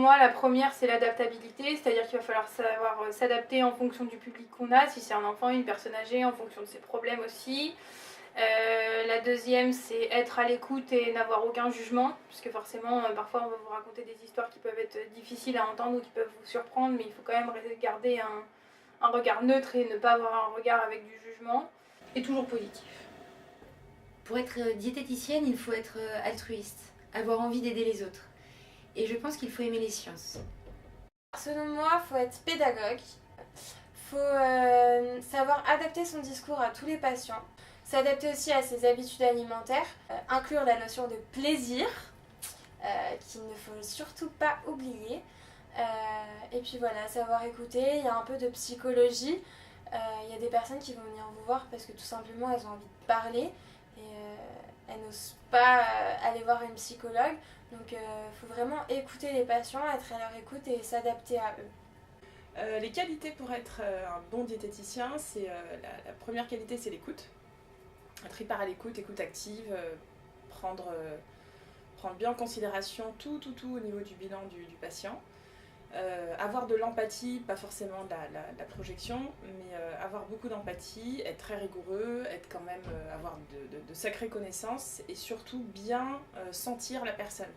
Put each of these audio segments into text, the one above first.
moi, la première, c'est l'adaptabilité, c'est-à-dire qu'il va falloir savoir s'adapter en fonction du public qu'on a, si c'est un enfant, une personne âgée, en fonction de ses problèmes aussi. La deuxième, c'est être à l'écoute et n'avoir aucun jugement, puisque forcément, parfois, on va vous raconter des histoires qui peuvent être difficiles à entendre ou qui peuvent vous surprendre, mais il faut quand même garder un regard neutre et ne pas avoir un regard avec du jugement, et toujours positif. Pour être diététicienne, il faut être altruiste, avoir envie d'aider les autres. Et je pense qu'il faut aimer les sciences. Selon moi, il faut être pédagogue, il faut savoir adapter son discours à tous les patients, s'adapter aussi à ses habitudes alimentaires, inclure la notion de plaisir, qu'il ne faut surtout pas oublier. Et puis voilà, savoir écouter, il y a un peu de psychologie. Il y a des personnes qui vont venir vous voir parce que tout simplement elles ont envie de parler et elles n'osent pas aller voir une psychologue. Donc il faut vraiment écouter les patients, être à leur écoute et s'adapter à eux. Les qualités pour être un bon diététicien, c'est la première qualité, c'est l'écoute. Être hyper à l'écoute, écoute active, prendre bien en considération tout au niveau du bilan du patient. Avoir de l'empathie, pas forcément de la projection, mais avoir beaucoup d'empathie, être très rigoureux, être quand même, avoir de sacrées connaissances et surtout bien sentir la personne,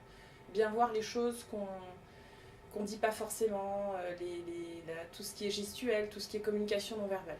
bien voir les choses qu'on dit pas forcément, tout ce qui est gestuel, tout ce qui est communication non verbale.